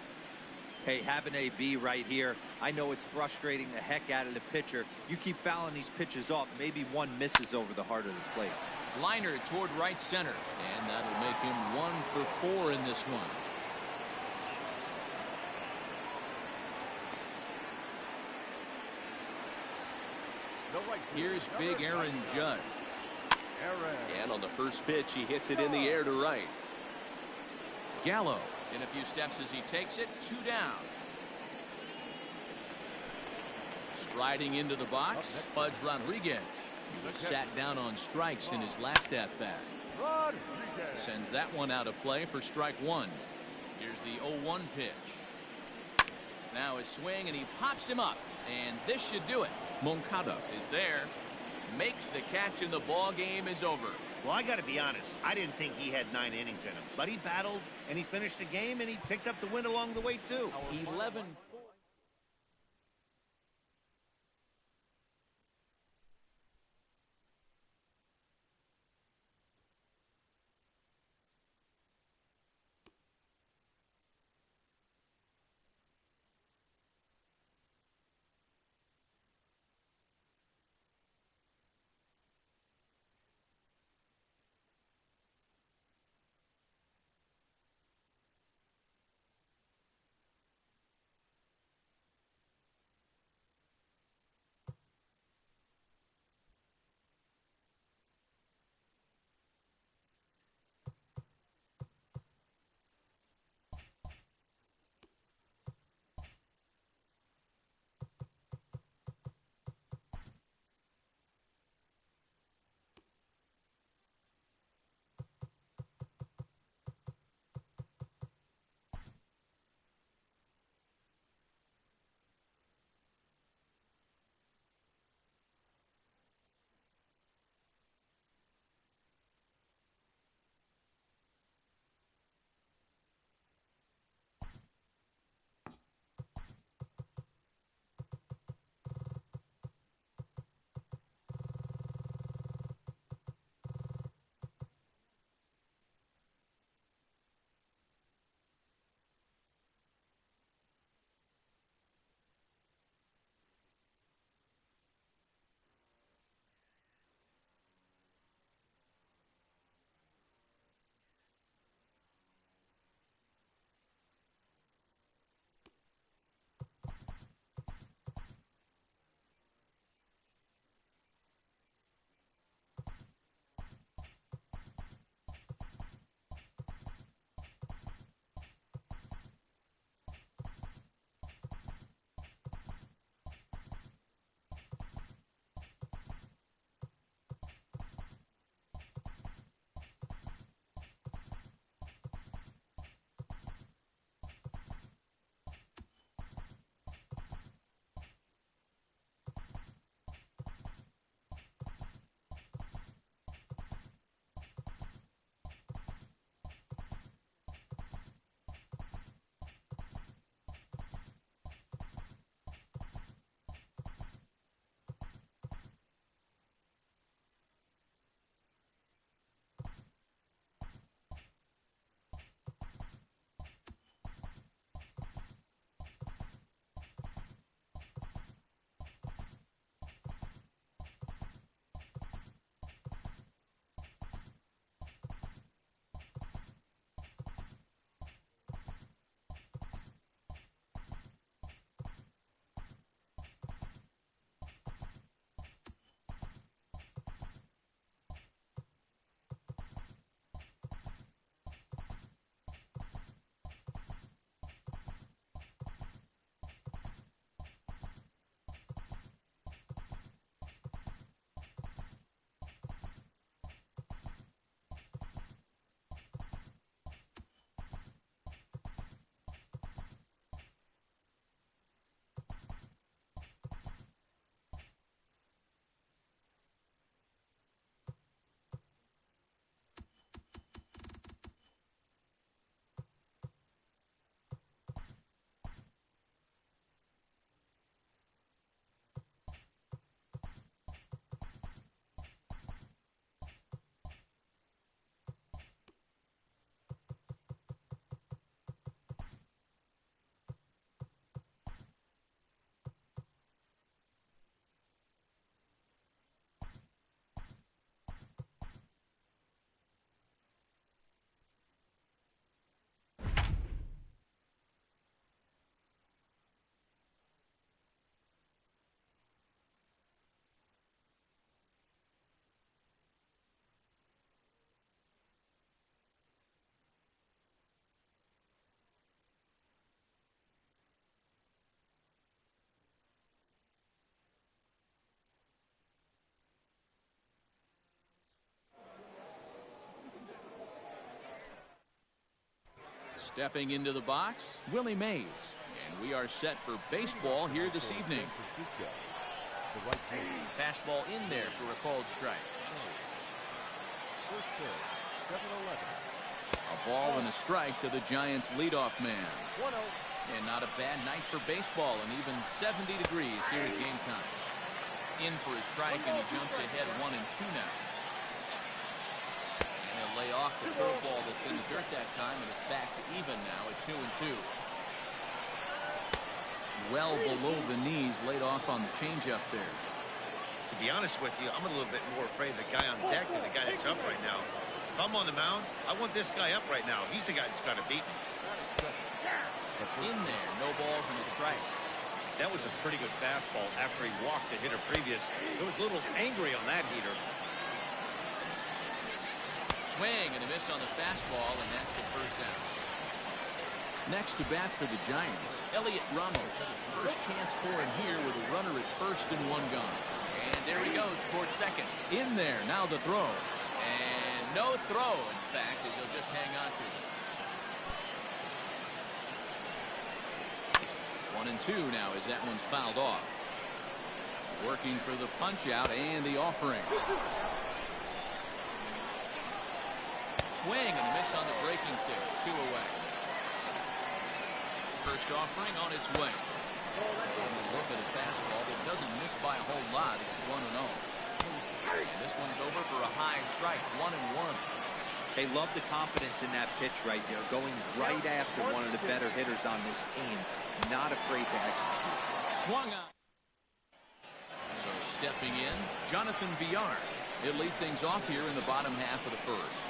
Hey, have an AB right here. I know it's frustrating the heck out of the pitcher. You keep fouling these pitches off, maybe one misses over the heart of the plate. Liner toward right center, and that'll make him 1-for-4 in this one. Here's big Aaron Judge. And on the first pitch, he hits it in the air to right. Gallo in a few steps as he takes it, 2 down. Striding into the box, Pudge Rodriguez. He was sat down on strikes in his last at-bat. Sends that one out of play for strike 1. Here's the 0-1 pitch. Now his swing, and he pops him up, and this should do it. Moncada is there, makes the catch, and the ball game is over. Well, I got to be honest. I didn't think he had 9 innings in him, but he battled, and he finished the game, and he picked up the win along the way, too. 11 Stepping into the box, Willie Mays. And we are set for baseball here this evening. Fastball in there for a called strike. A ball and a strike to the Giants' leadoff man. And not a bad night for baseball, and even 70 degrees here at game time. In for a strike, and he jumps ahead 1-2 now. And he'll lay off the curveball that's in the dirt that time, and it's back to even now at 2-2. Well below the knees, laid off on the changeup there. To be honest with you, I'm a little bit more afraid of the guy on deck than the guy that's up right now. If I'm on the mound, I want this guy up right now. He's the guy that's got to beat me. In there, no balls and a strike. That was a pretty good fastball after he walked the hitter previous. He was a little angry on that heater. Swing and a miss on the fastball, and that's the first down. Next to bat for the Giants, Elliot Ramos. First chance for him here with a runner at first and one gone. And there he goes towards second. In there, now the throw. And no throw, in fact, as he'll just hang on to it. 1-2 now as that one's fouled off. Working for the punch out and the offering. Swing and a miss on the breaking pitch. 2 away. First offering on its way. And we look at a fastball that doesn't miss by a whole lot. It's 1-0. And this one's over for a high strike. 1-1. They love the confidence in that pitch right there, going right after one of the better hitters on this team. Not afraid to execute. Swung on. So stepping in, Jonathan Villar. He'll lead things off here in the bottom half of the first.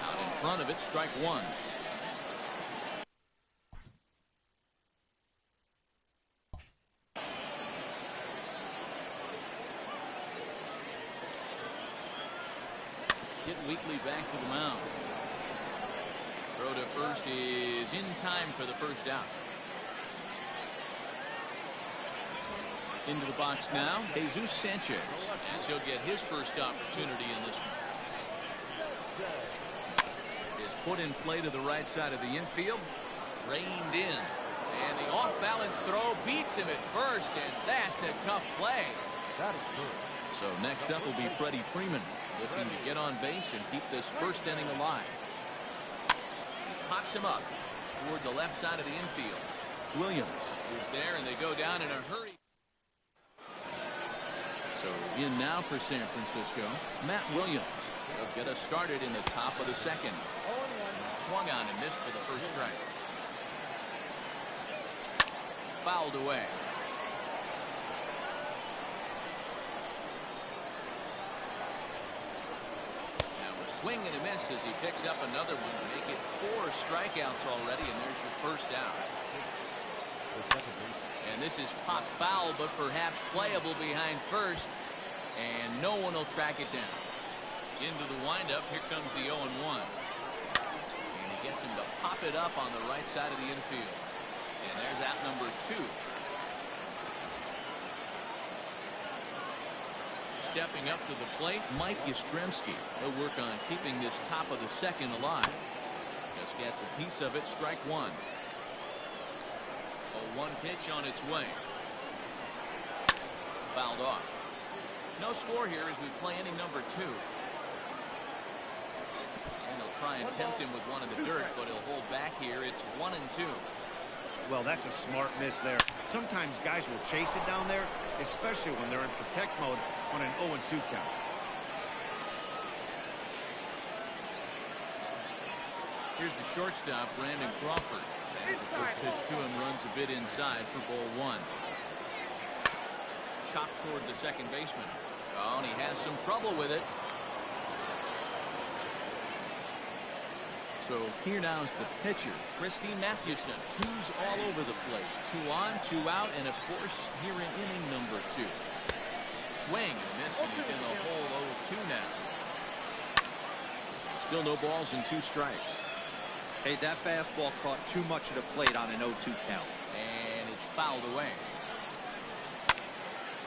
Out in front of it, strike one. Get Wheatley back to the mound. Throw to first is in time for the first out. Into the box now, Jesus Sanchez, as he'll get his first opportunity in this one. Is put in play to the right side of the infield, reined in, and the off-balance throw beats him at first, and that's a tough play. That is good. So next up will be Freddie Freeman, looking to get on base and keep this first inning alive. Pops him up toward the left side of the infield. Williams is there, and they go down in a hurry. So in now for San Francisco, Matt Williams. He'll get us started in the top of the second. Swung on and missed for the first strike. Fouled away. Now a swing and a miss as he picks up another one to make it 4 strikeouts already, and there's your first out. And this is popped foul, but perhaps playable behind first. And no one will track it down. Into the windup, here comes the 0-1. And he gets him to pop it up on the right side of the infield. And there's out number 2. Stepping up to the plate, Mike Yastrzemski. He'll work on keeping this top of the second alive. Just gets a piece of it, strike one. A 1 pitch on its way. Fouled off. No score here as we play inning number 2. And they'll try and tempt him with one in the dirt, but he'll hold back here. It's 1-2. Well, that's a smart miss there. Sometimes guys will chase it down there, especially when they're in protect mode on an 0-2 count. Here's the shortstop, Brandon Crawford. As the first pitch to him runs a bit inside for ball 1. Chopped toward the second baseman. Oh, and he has some trouble with it. So here now is the pitcher, Christy Mathewson. 2's all over the place. 2 on, 2 out, and of course here in inning number 2. Swing and a miss, and he's in the hole 0-2 now. Still no balls and 2 strikes. Hey, that fastball caught too much of the plate on an 0-2 count. And it's fouled away.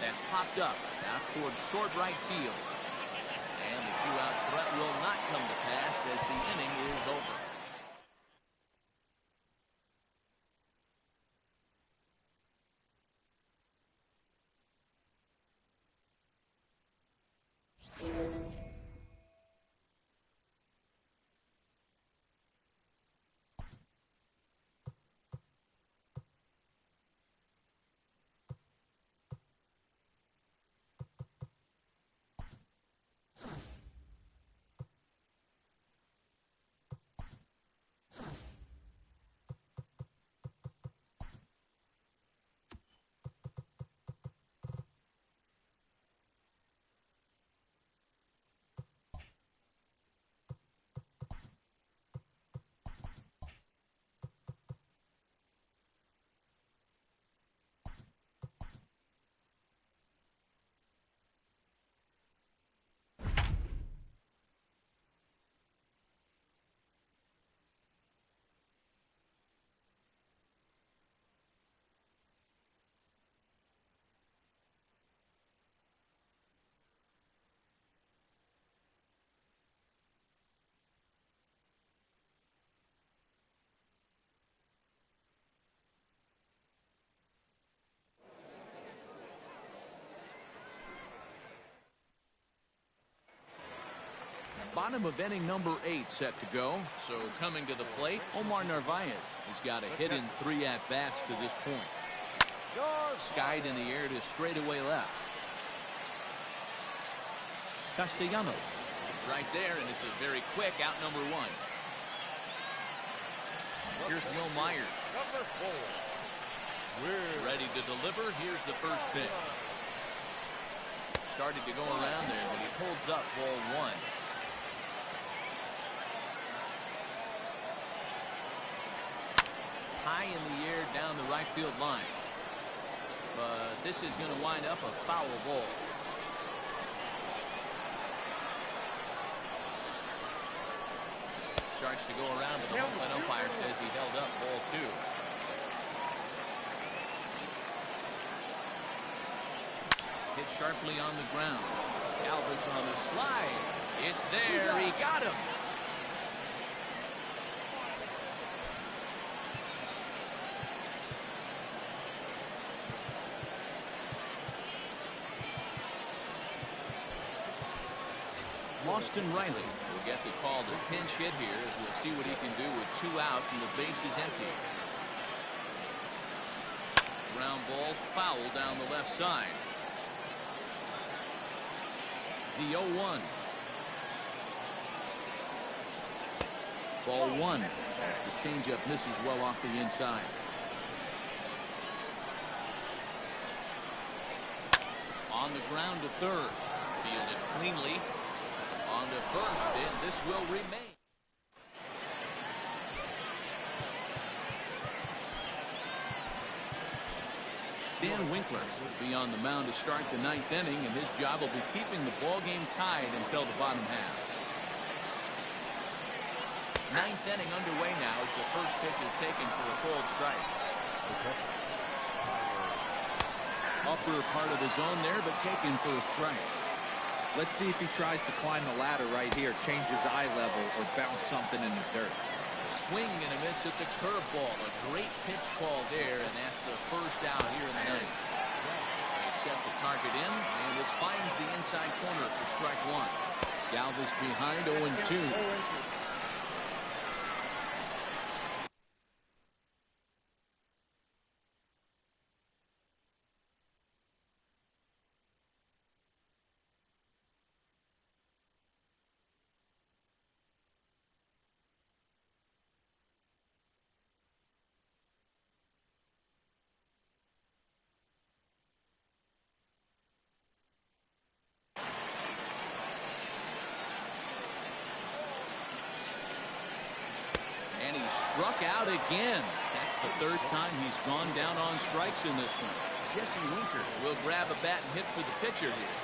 That's popped up now towards short right field. And the 2-out threat will not come to pass as the inning is over. Bottom of inning number 8 set to go. So coming to the plate, Omar Narvaez. He's got a hit in 3 at-bats to this point. Skied in the air to straightaway left. Castellanos is right there, and it's a very quick out number 1. Here's Will Myers. Number 4. Ready to deliver. Here's the first pitch. Started to go around there, but he holds up ball 1. High in the air down the right field line. But this is going to wind up a foul ball. Starts to go around, but the home plate umpire says he held up ball 2. Hit sharply on the ground. Galvis on the slide. It's there. He got him. Austin Riley will get the call to pinch hit here as we'll see what he can do with 2 out and the base is empty. Ground ball foul down the left side. The 0-1. Ball 1 as the changeup misses well off the inside. On the ground to third. Fielded cleanly. On to first, and this will remain. Dan Winkler will be on the mound to start the 9th inning, and his job will be keeping the ball game tied until the bottom half. 9th inning underway now as the first pitch is taken for a cold strike. Upper part of the zone there, but taken for a strike. Let's see if he tries to climb the ladder right here, change his eye level, or bounce something in the dirt. Swing and a miss at the curveball. A great pitch call there, and that's the first out here in the 9th. They set the target in, and this finds the inside corner for strike 1. Galvis behind 0-2. And he struck out again. That's the 3rd time he's gone down on strikes in this one. Jesse Winker will grab a bat and hit for the pitcher here.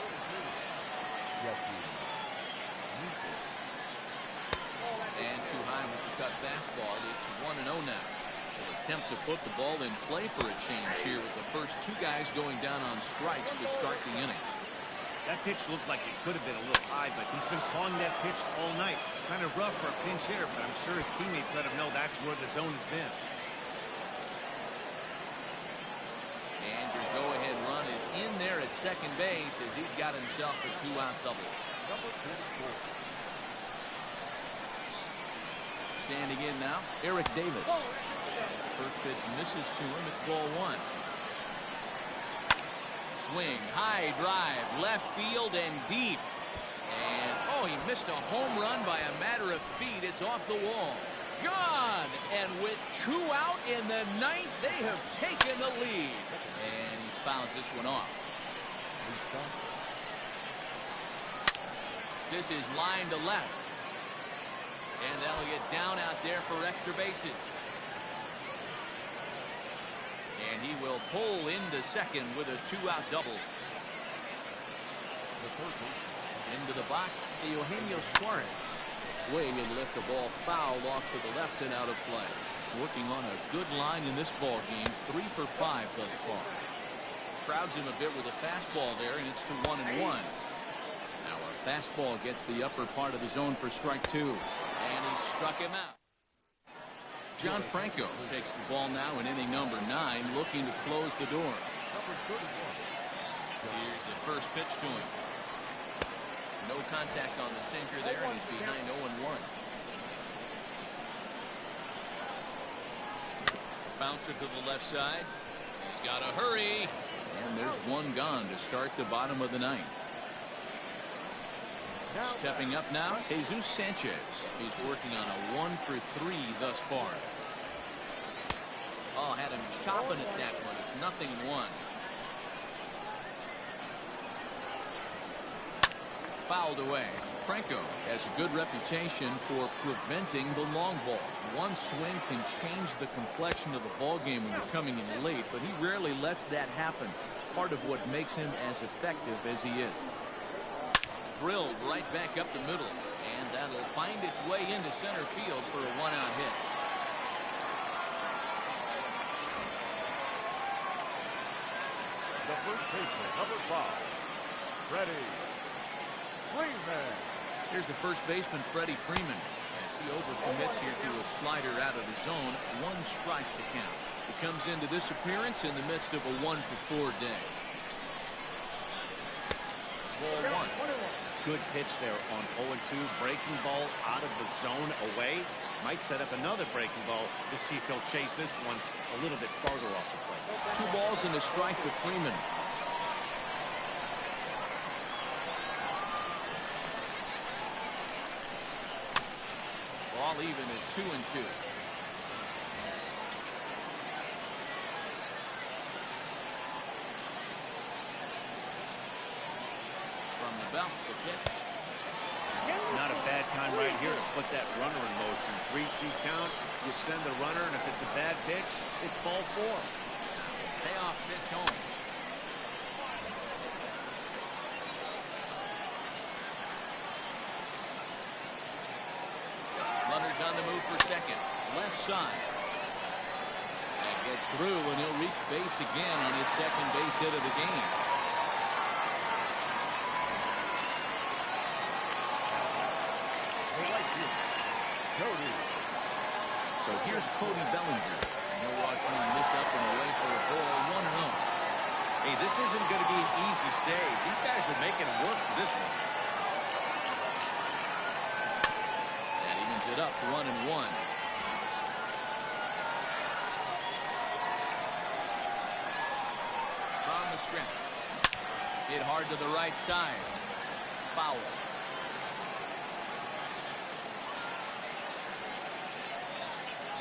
And too high with the cut fastball. It's 1-0 now. They'll attempt to put the ball in play for a change here with the first 2 guys going down on strikes to start the inning. That pitch looked like it could have been a little high, but he's been calling that pitch all night. Kind of rough for a pinch hitter, but I'm sure his teammates let him know that's where the zone has been. And your go-ahead run is in there at second base as he's got himself a 2-out double. Number 24. Standing in now, Eric Davis. As the first pitch misses to him, it's ball 1. Swing, high drive, left field and deep. And, oh, he missed a home run by a matter of feet. It's off the wall. Gone! And with 2 out in the 9th, they have taken the lead. And he fouls this one off. This is line to left. And that'll get down out there for extra bases. And he will pull into second with a 2-out double. Into the box, Eugenio Suarez. Swing and lift the ball foul off to the left and out of play. Working on a good line in this ball game, 3 for 5 thus far. Crowds him a bit with a fastball there, and it's to 1-1. Now a fastball gets the upper part of the zone for strike 2. And he struck him out. John Franco takes the ball now in inning number 9, looking to close the door. Here's the first pitch to him. No contact on the sinker there, and he's behind 0-1. Bouncer to the left side. He's got to hurry. And there's one gone to start the bottom of the 9th. Stepping up now, Jesus Sanchez. He's working on a 1 for 3 thus far. Oh, had him chopping at that one. It's 0-1. Fouled away. Franco has a good reputation for preventing the long ball. One swing can change the complexion of the ball game when you're coming in late, but he rarely lets that happen. Part of what makes him as effective as he is. Drilled right back up the middle, and that'll find its way into center field for a 1-out hit. The first baseman, number 5, Freddie Freeman. Here's the first baseman, Freddie Freeman, as he overcommits here to a slider out of the zone. 1 strike to count. He comes into this appearance in the midst of a 1 for 4 day. Ball 1. Good pitch there on 0-2. Breaking ball out of the zone away. Might set up another breaking ball to see if he'll chase this one a little bit farther off the plate. 2 balls and a strike to Freeman. Ball even at 2-2. From the belt, the pitch. Not a bad time right here to put that runner in motion. 3-2 count. You send the runner, and if it's a bad pitch, it's ball 4. Payoff pitch home. Runners on the move for second. Left side. That gets through, and he'll reach base again on his second base hit of the game. So here's Cody Bellinger. He'll watch one miss up and away for a ball, 1-0. Hey, this isn't going to be an easy save. These guys are making it work for this one. That evens it up, 1-1. From the stretch. Hit hard to the right side. Foul.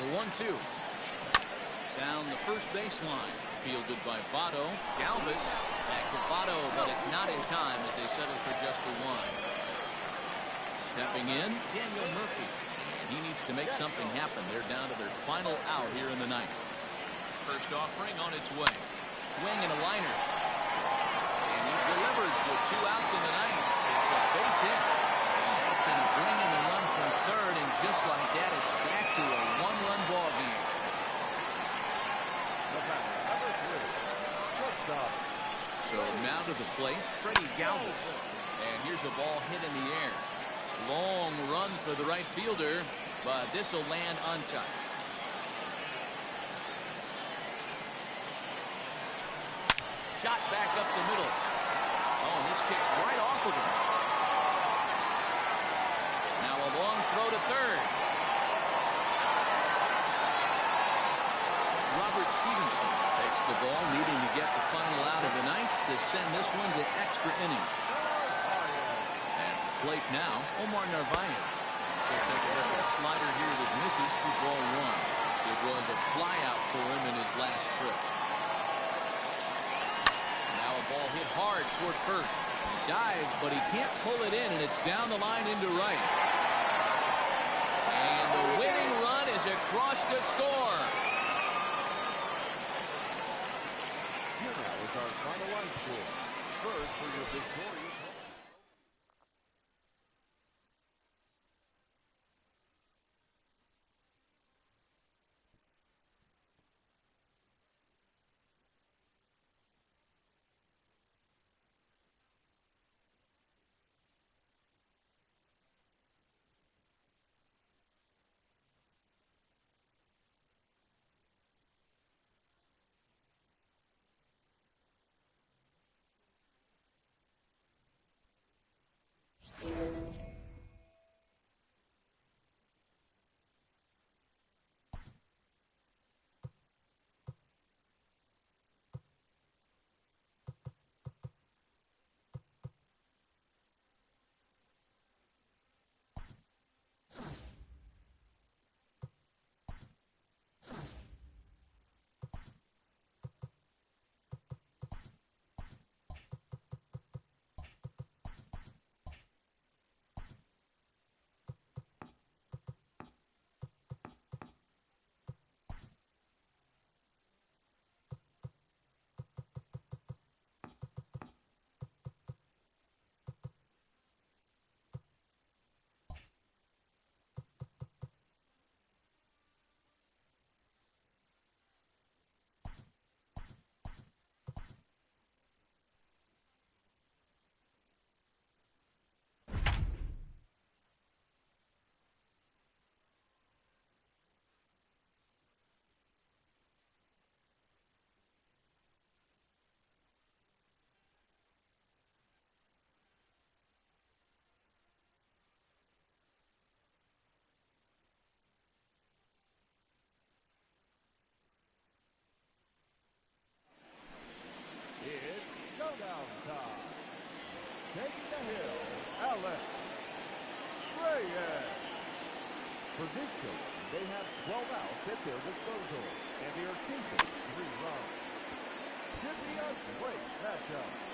The 1-2. Down the first baseline. Fielded by Votto. Galvis. Back to Votto, but it's not in time as they settle for just the 1. Stepping in, Daniel Murphy. And he needs to make something happen. They're down to their final out here in the 9th. First offering on its way. Swing and a liner. And he delivers with 2 outs in the 9th. It's a base hit. And that's going to bring in the run from third, and just like that, it's back to a 1-run ball game. Number 3, shortstop. So now to to the plate, Freddie Galvis. And here's a ball hit in the air. Long run for the right fielder, but this will land untouched. Shot back up the middle. Oh, and this kicks right off of him. Now a long throw to third. Robert Stevenson takes the ball, needing to get the final out of the ninth to send this one to extra innings. At the plate now, Omar Narvaez. So take a look at a slider here that misses through ball one. It was a flyout for him in his last trip. Now a ball hit hard toward first. He dives, but he can't pull it in, and it's down the line into right. And the winning run is across to score. Here now is our final line score. First for your victorious home. Taking the hill, Alex Reyes. For this show, they have 12 outs at their disposal, and they are chasing 3 runs. Should be a great matchup.